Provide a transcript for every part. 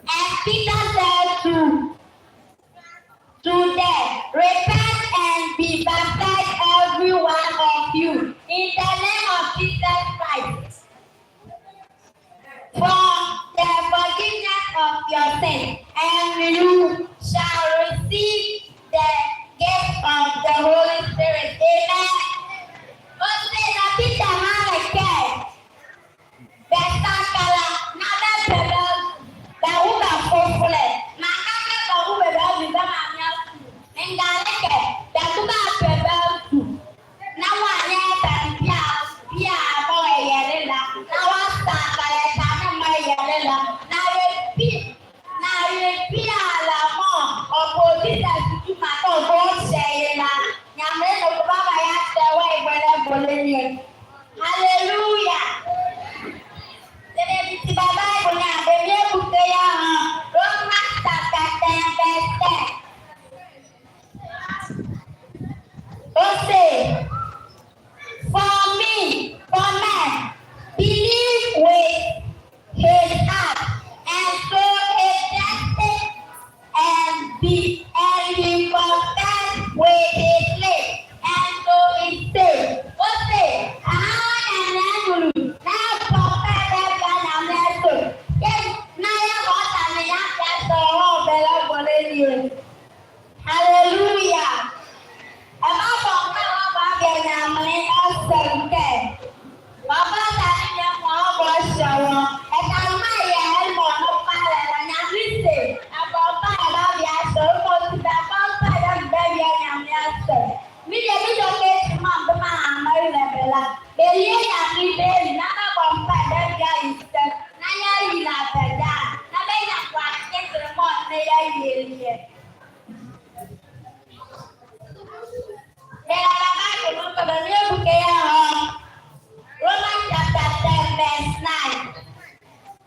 And Peter said to them, repent and be baptized, every one of you, in the name of Jesus Christ, for the forgiveness of your sins, and you shall receive the gift of the Holy Spirit. Amen. Hallelujah. For me, for man, believe with his heart, and so is justice, and he confess with his lips, and so is saved. Hallelujah. Romans chapter 10 verse 9.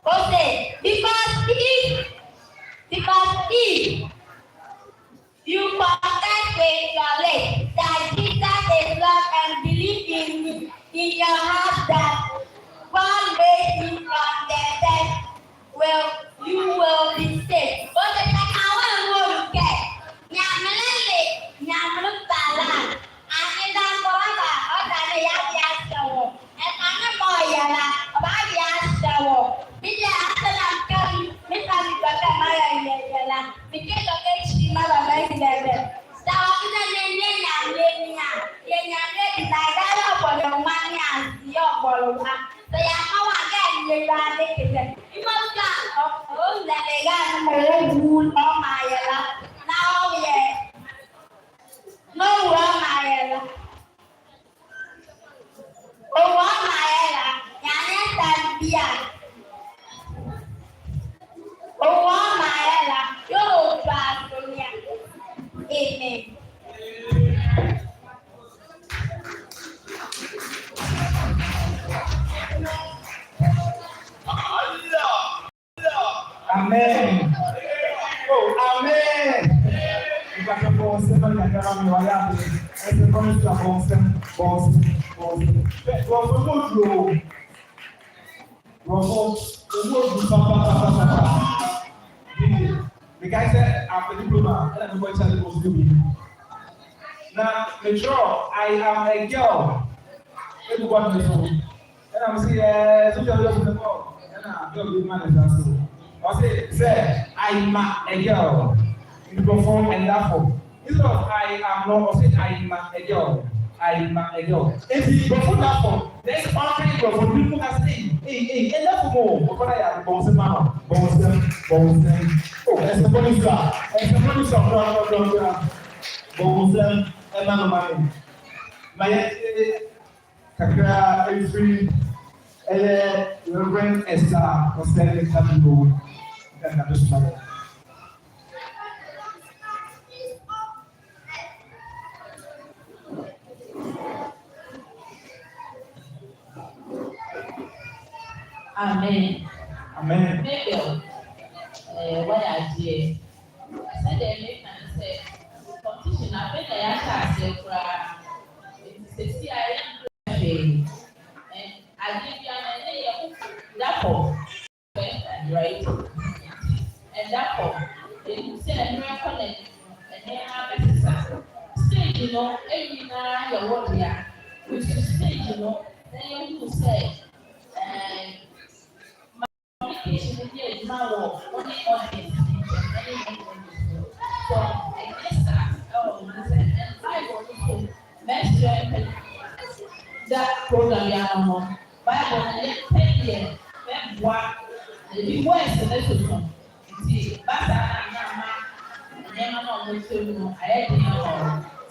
Okay, because if you confess with your lips that Jesus is Lord and believe in your heart that God raised him from the dead, you will be saved. Okay, I want to get Amen. Amen. Oh, amen. You got to go and I got on your lap. As a promise to boss. The guy said, I'm a diploma, and I'm going to tell you what's doing. Now, make sure I am a girl. Everybody knows me. And I'm saying, yes, you don't know. And I'm going to be manager. I say, I'm a girl. You perform and laugh for. Instead of I am not, I say, I'm a girl. I'm a girl. If you perform that for, there's one thing for people that say, hey, enough more. Because I am bouncing man, bouncing. Oh, as a police officer, bouncing, and man of mine. My kakra every Reverend Esther was telling Tabigo that I'm just mother. Amen. Amen. Maybe what I did. I said they make and say competition. I bet they are saying, "See, I am and I give what they are. Which is stage, you know, then you say, communication with you, now, only audience, so I guess that, and I want to mention that program, yeah, Bible, and 10 years, then what, the worst, and that's what see, but I am not going to, I had to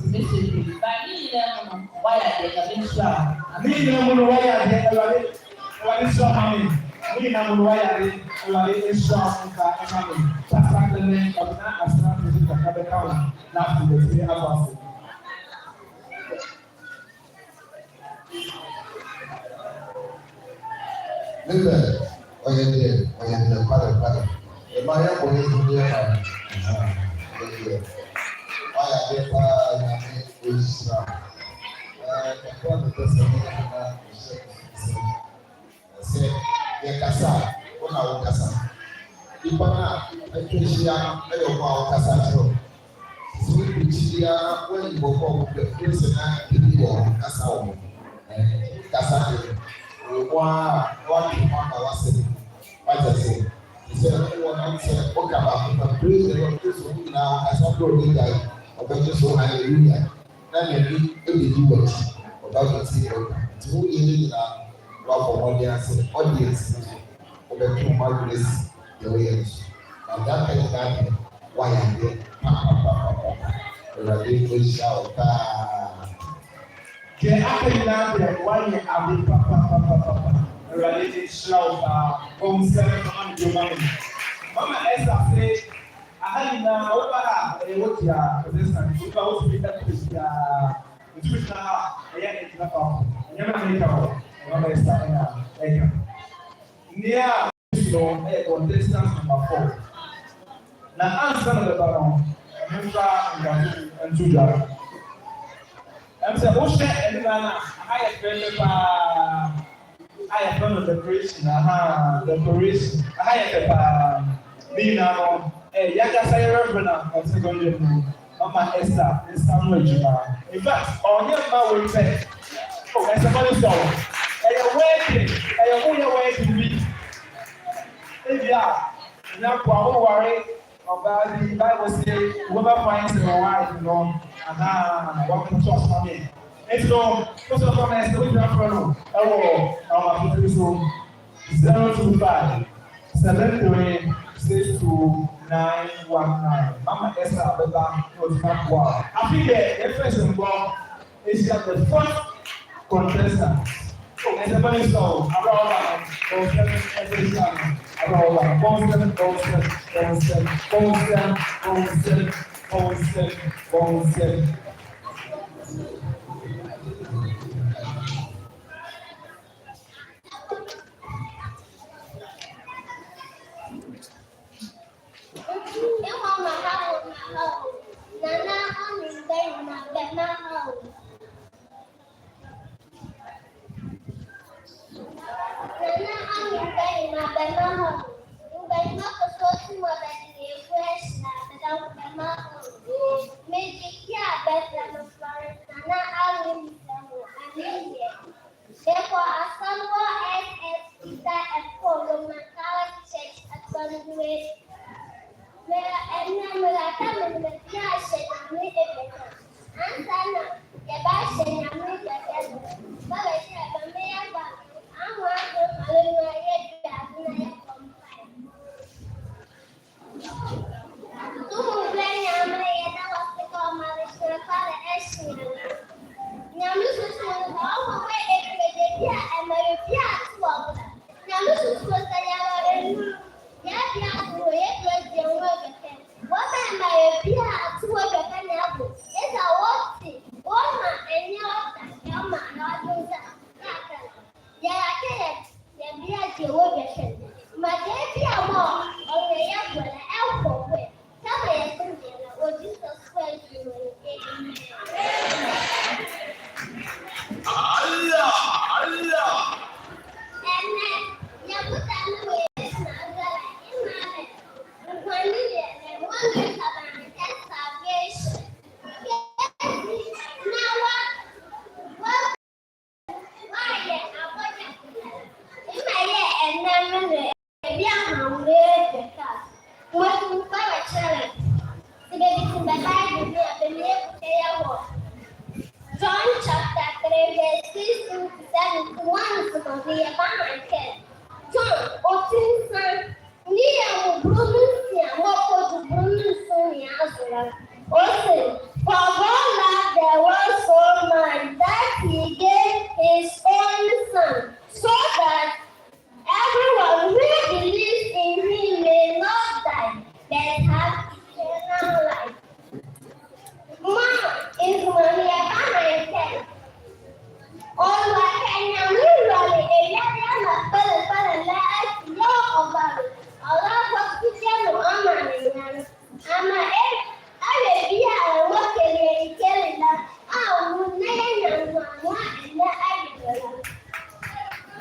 miss it, but I need them, why I did a bit sure. I mean, no, why I did what is so money. We know why I did strong and family. That's like the name of that as not to the other county, not to the 3 hours. Listen, I am the father. The Maya boy is in there. Why I get is say, Yakasa, one hour Kasa. Ipana, Acacia, Ayo Kasa show. Sweet Pichia, when you go home, the person and Kasa. Kasa. One was saying, he said, one said, okay, but praise the Lord, this one now, as I told you that, about this one, hallelujah. Then you do what about the secret. Who is it now? Love for audience, or the two marvelous the way. Now that kind of that, why I'm there. Radically shout. The acting now, why you have the papa. Radically shout. On 7 your money. Mama Esther said, I had now over what you are, this time, you go to be that is the now, I am in the phone. I never make out. Mama Esther, near contestant number 4. Now, answer the baron, and Judah. I'm saying, Ocean and Lana, I have done the decoration, decoration. I have me now, Yaka Sayra, and second Mama Esther, and Samuel Juma. In fact, on your power will say, oh, as a money song, and you're waiting to be. If you are, now, don't worry about the Bible says, whoever finds a wife, you know, what can trust for me. And so, first of all, I still have to know, our 025 73 62919. Mama Esther Abeba was not wow. I think the first involved is that the first contestant. And the money so around What para challenge? The baby in the Bible, the name John chapter 3, verse 16 to 71 is going to be about my kid. John, what's son? Near Brunusia, what was the Brunusia as well? Also, for God loved the world so much that he gave his only son, so that everyone who believes in him may not die, but have eternal life. Mom is Maria Banana. All my Kenya, we run a young para last year of our love of Christian I'm a dear working in Canada. I will name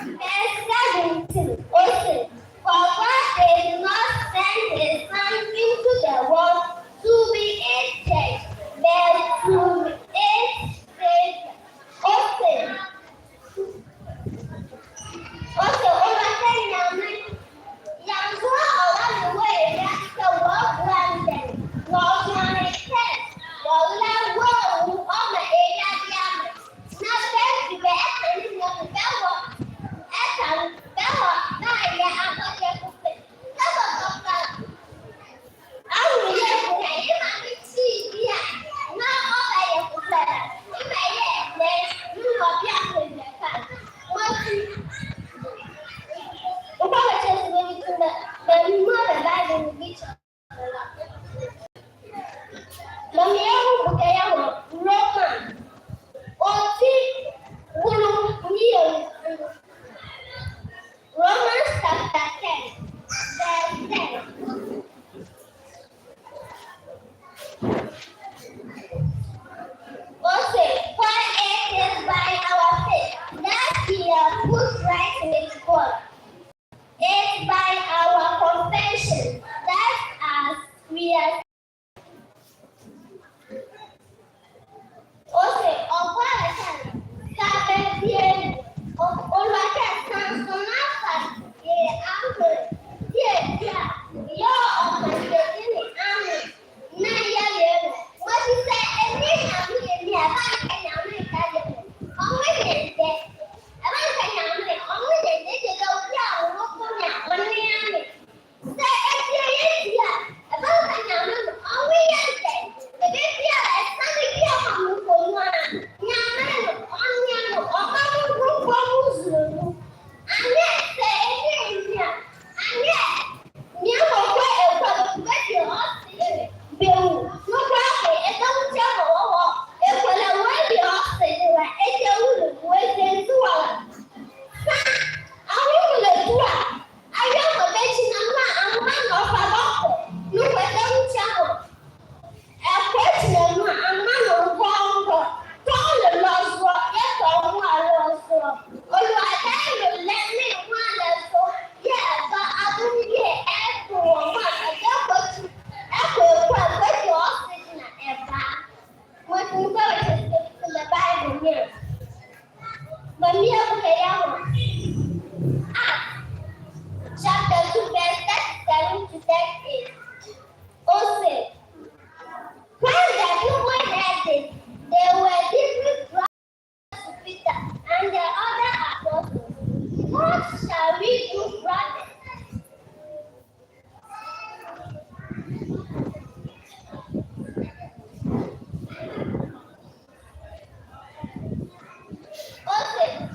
Verse 17. Also, for God did not send his son into the world to be hated, but to its Savior. Also, overcame young all the way that the world landed. Lord, my test, while that world on the area, not best to be attending the bell. Etan, bell, not yet, I'm not yet to fit. I will never say, if I can see, yeah, not all I have to say. If I get there, you will be up in the car. What about just maybe to the mother died in the beach? Mami yangu bukaya Roman. Oti wulu niyo. Romans chapter 10, verse 10. Also, for it is by our faith that we are put right with God. It's by our confession that as we are also of what bien of all what can sonata yo of my destiny na ya what is that any Chapter 2, verse 37 to 38. Also, when the people heard this, they were deeply troubled to Peter and the other apostles. What shall we do, brothers? Also,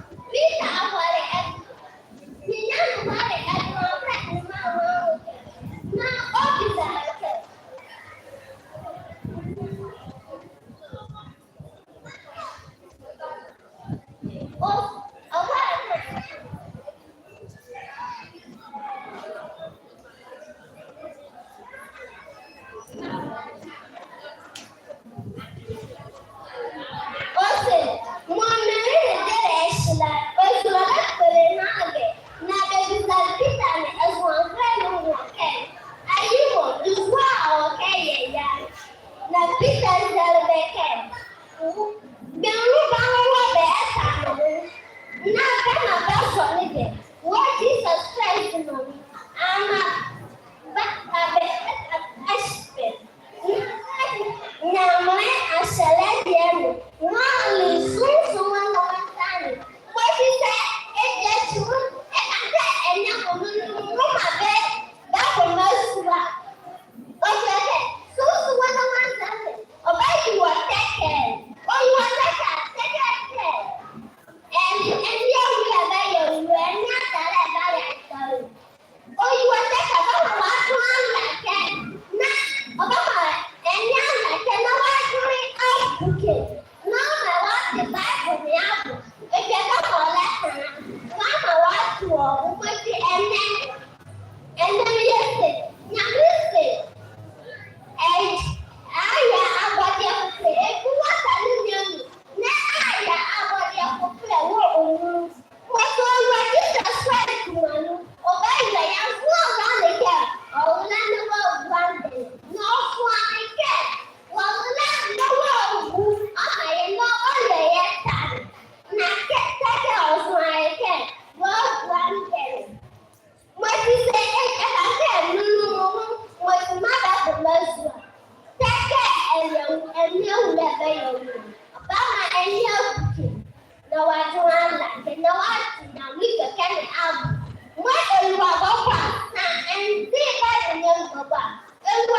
Joanna, the Nawat, now we can out. What are you about? And see by the young Baba. And the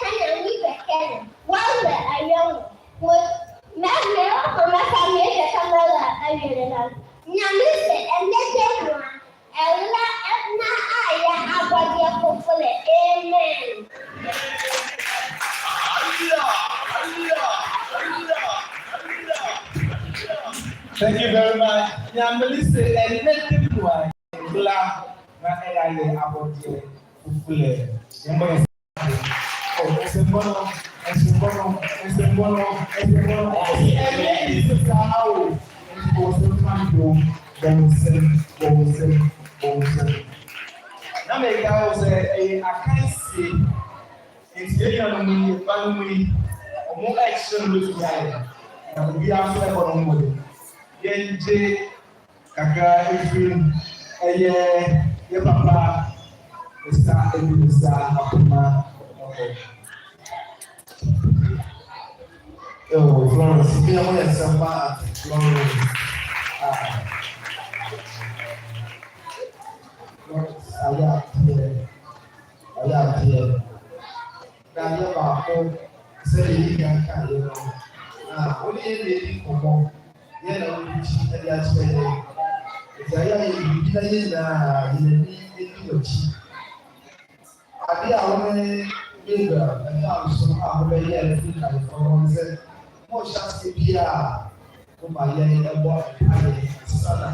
kind of we can. One that I know was Magna for my family that come over again. Namisa and the one. Ella, Edna, I have what you're hopefully. Amen. Thank you very much. Yeah, Melissa, and let them do it. Glad that I am about to fulfill. Oh, it's a bono, it's a bono, it's a bono, it's a bono. And it's a cow. It's also time to go. Now, make out I can't see. It's getting on me, family, or more action with me. And we are so on. Yenje kaka efiri ye papa esa ebi esa akoma Florence bi amo ye samba Florence aya tie na ye ba ko se yi kan ye no oni ye bi komo yẹn na wọn ti ẹdi akyerẹ yẹn ẹdi ayé ayé ibi na yẹn na yẹn ni ẹdi ọkyi ade a wọn gbẹgbẹ ẹka ahosuo a wọn bẹ yẹ ẹfi kalifọ wọn sẹ wọn hyɛ ase bi a wọn ma yẹn ẹbọ ayẹ sisana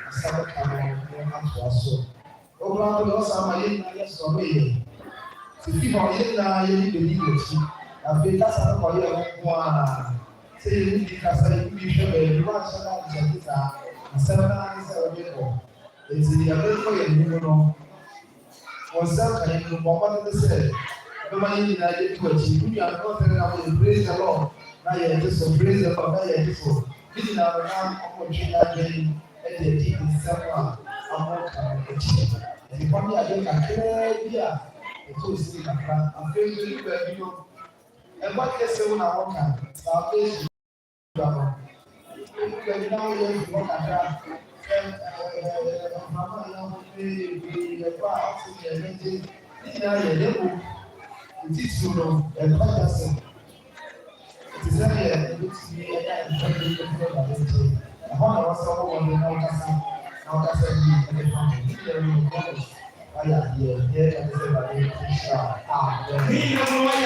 asabe ka wọn yẹn ato aso wọn kura wọn ọsàn ama yẹn na yẹ sọrọ yẹ fifi hɔ yẹn na yẹn ni bẹni ọkyi afei kasa no kɔ yẹ wọn kó a. Say you need to say you should be watch about the seven hours of the it's the available you know. For some kind of moment they say, the money in I to achieve, you are not able to praise the Lord. Now you just so praise the Lord, now you just so. This is our man of what you are doing at the deep in someone. I'm not going to achieve. And if only I get a clear idea, it's so sick. I'm going to look at you. And what they say when I walk out, our face. Because now we have to work at that. Mama, now we have to ask you. This is how you live. It is so long. And what does it? It is how you look to me and try to get to know about it. I want to also want to know that's a new family. Here we go. Oh yeah, yeah, and say about it. Strong. We don't know what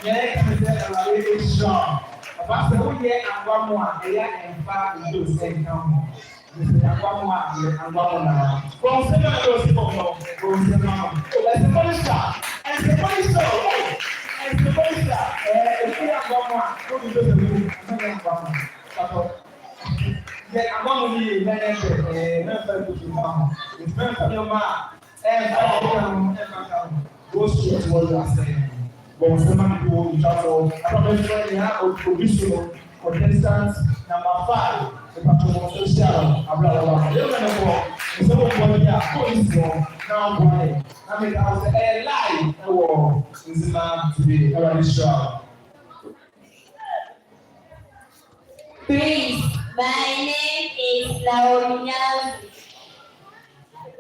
yeah, and say about it strong. Pastor, who here and one more, they are in fact in those same town. This is one more and one more now. From seven of those people, from seven. Let's the police star. And the police star. And the police star. If we have one more, who will do the room? I'm not going to yeah, I'm going to be a member to the mom. It's meant for your mom. And I go straight to what you are saying. Bon, c'est ma vidéo, il a au provision, contestant number 5, c'est pas tout le monde social, à blablabla. Et on a d'abord, nous sommes au point de la commission, now one. I mean, I was a live, this is not to be already sure. Please, my name is Naomi.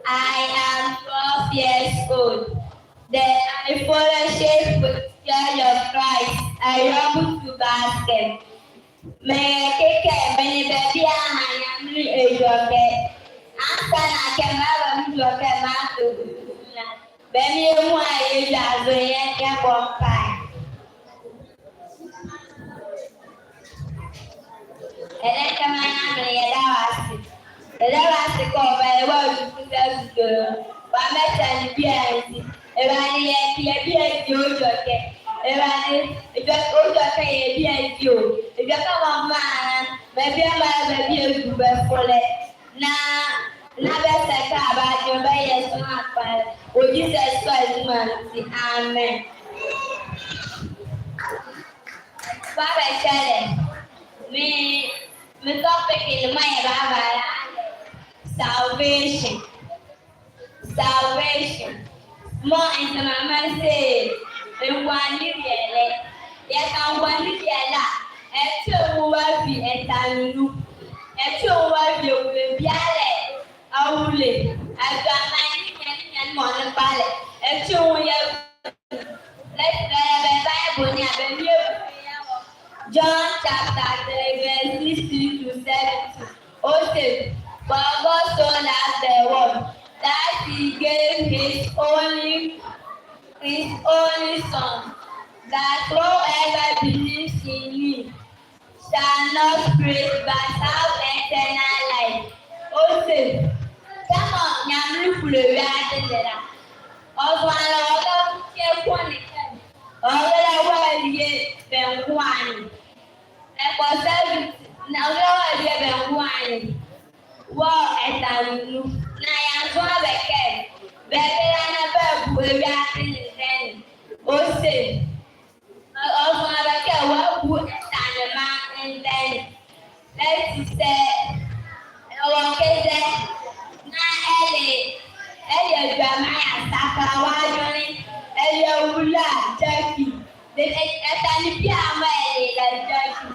I am 12 years old. I follow shape with Church of Christ. I rumble to basket. May I take care when baby I am a jockey. After I can have a jockey master. Baby, why you are doing a bonfire? And then come on, the last call by the world to the girl. But I met behind Everybody, you jockey. Everybody, just go jockey, behind you. If you come on, man, maybe I'm a baby for it. Now, best I can about your bay as well. Would you say, Amen. Papa said, me topic in my salvation. More into my mercy. And one year, yes, I want to get that. And 2 will be a time. Awule, and Mona Pale, and show you. Let's the Bible, John chapter 11, 16 to 17. Also, for God so loved the world that he gave his only Son, that whoever believes in him shall not perish but have eternal life. Also, come on, Yamlu Pulaya. Also, I love one. Ọ̀rẹ́ yẹ bẹ̀rù àyè. Ẹ̀kọ́ sẹ́yìn ọ̀rẹ́ yẹ bẹ̀rù àyè. Wọ́ ẹ̀ta nínú. Na yàtọ̀ abẹ̀kẹ́. Bẹ̀rẹ̀ yàrá bẹ́ẹ̀ bu ewé àtìlẹ̀ lẹ́yìn. Ó sè. Ọ̀sùn abẹ̀kẹ́ wọ́n bu ẹ̀ta nìma ńlẹ́yìn. Lẹ́yìn sẹ́ ọ̀wọ́ kéde. Na ẹ̀lẹ̀ ìgbàmọ̀ yà sàkà wájú ní. Wula Jackie, the Ethanipia May, like Jackie.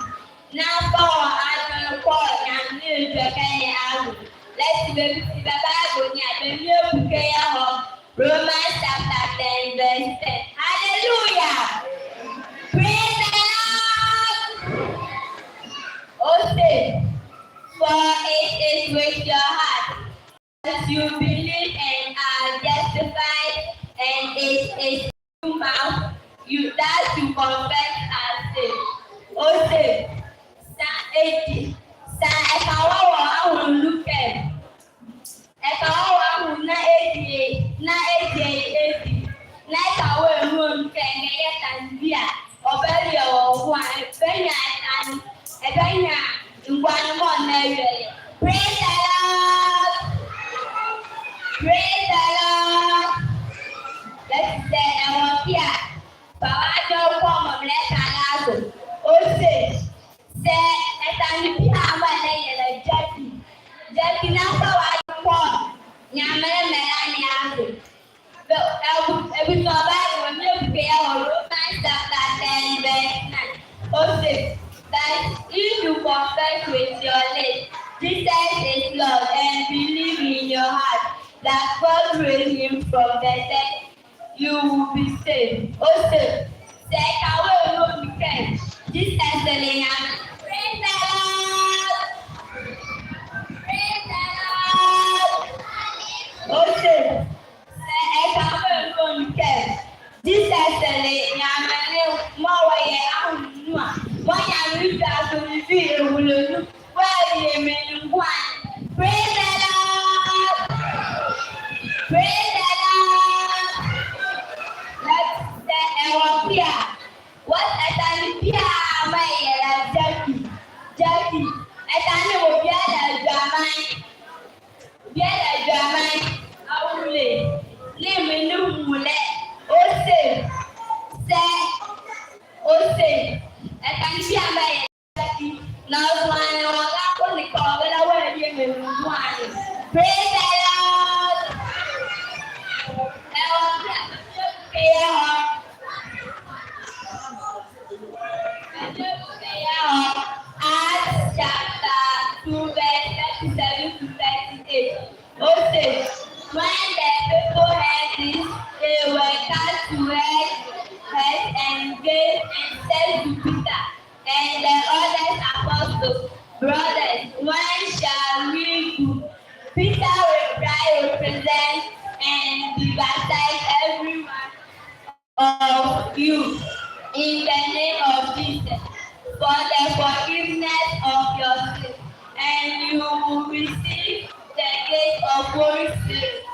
Now, power, I don't call and new Jackie. Let's be the Bible, the new Bukaya, Romans chapter 10, verse 10. Hallelujah! Praise the Lord! Okay, for it is with your heart that you believe and are justified, and it is mouth that you confess as saved. Okay, Psalm 80. Ẹ̀ka wọ́wọ́ lùkẹ́. Ẹ̀ka wọ́wọ́ na 88. Na 88. Na ẹ̀ka wọ́wọ́ lùkẹ́ ẹ̀yẹ Tanzania. Ọ̀bẹ yẹ ọ̀hún a ẹ̀bẹ̀nyà ẹ̀tàn ẹ̀bẹ̀nyà ngwanumọ̀ náà yẹ. Praise the Lord. Praise the Lord. Let's say here. Bàbá jọ kọ́ ọmọ mẹ́ta láàbò. Ó sè ṣe ẹ̀ta ní bí àwọn ẹlẹ́yìn rẹ̀ jẹ́kì. Jẹ́kì náà sọ̀rọ̀ àjọpọ̀ ní amẹ́rẹ́mẹ́rẹ́ ní àgbò. Ebi tí ọba ìwọ̀n ní òkè ẹ̀wọ̀n Romans chapter 10 verse 9. Ó sè that if you confess with your lips, Jesus is Lord, and believe in your heart that God raised him from the dead, you will be saved. Also, say, I will not be Jesus is the Lamb. Praise the Lord. Praise the Lord. Also, say, I will not be Jesus is the Lamb. More way out. Why are you going to be a woman? Where you mean one? Praise the Lord. Praise the Lord. Let's say Ewopia. What a time Pia may have Jackie. A time will be a German. Get a German. Only. Name in the Mule. Oh, say. A time Pia may Jackie. Now, one or only call it away. You one. Praise the Lord. Acts chapter 2 verse 37 to 38. Also, when the people heard this, they were cast to earth and gave and said to Peter and the other apostles, brothers, when shall we go? Peter replied, present and be baptized every one of you in the name of Jesus for the forgiveness of your sins, and you will receive the gift of Holy Spirit.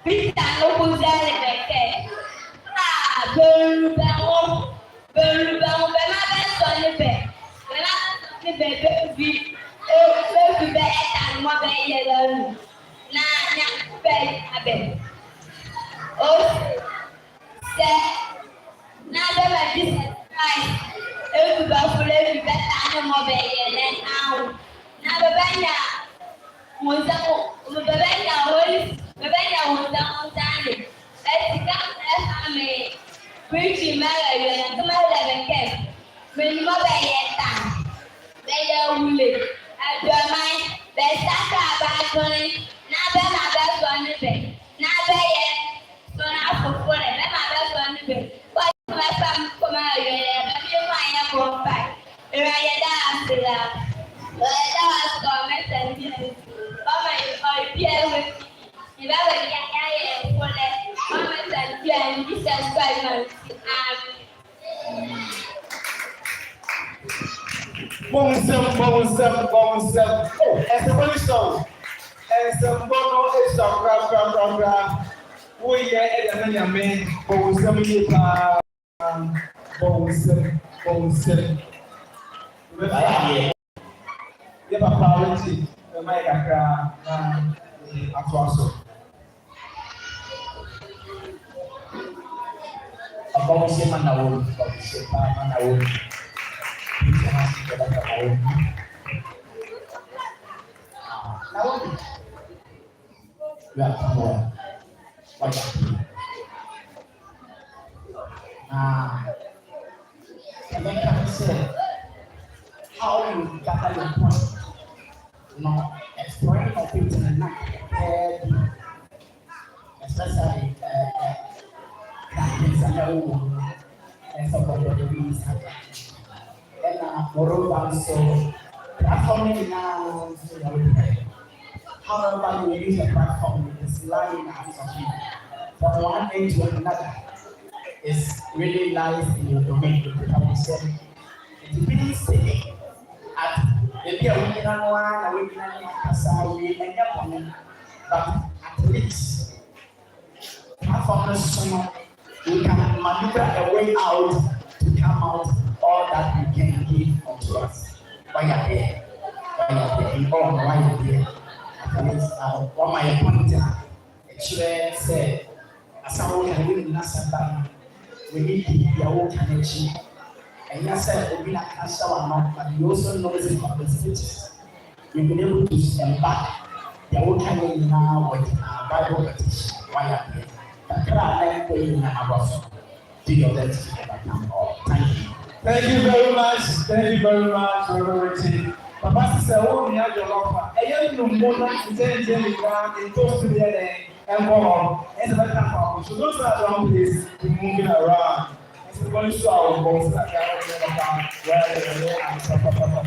Peter no kuzale pekee. Beru bangun. Now that this is fine. Everybody better animal baby than now. Now the banya was the banya was down. Let's come as me. Preaching marriage and come out and camp. When you mother yet time. They are willing. At your mind, they start about money. Now they're not best on the bed. Now they so now for food and then my best on the bed. But my son come out here, but you find a phone back. If I dance to that, but that was comment and business. Oh my dear, with if I were young, for that comment and plan, this is quite Bom step. Oh, everybody song. And some bono is some rap. We hear a man, bom step. Yeah, priority. The mic actual. About the man, and then can say how you gather your point, exploring of it in the night, especially that is and some of the release. And moreover, so platforming now, however you use the platform is lying out of you. From one end to another is really nice in your domain. It means at maybe a week and one, we may not, but at least platformers, we can maneuver a way out to come out all that we can give unto us. Why are there? In all why are there? At least what my appointed actually said, as someone can win Nasabah, we need to be our connection. And yes, sir, we not cash our mouth, but you also know the possibilities. You've been able to embark the old coming now with Bible petition. Why are there? The crowd then in our do your best to get Thank you. Thank you very much, Reverend Richie. Papa sister, oh, we have your offer. I am no more than in close to the end and go on. As a matter of so those are around place moving around. It's going to show our bones like I don't know where they are.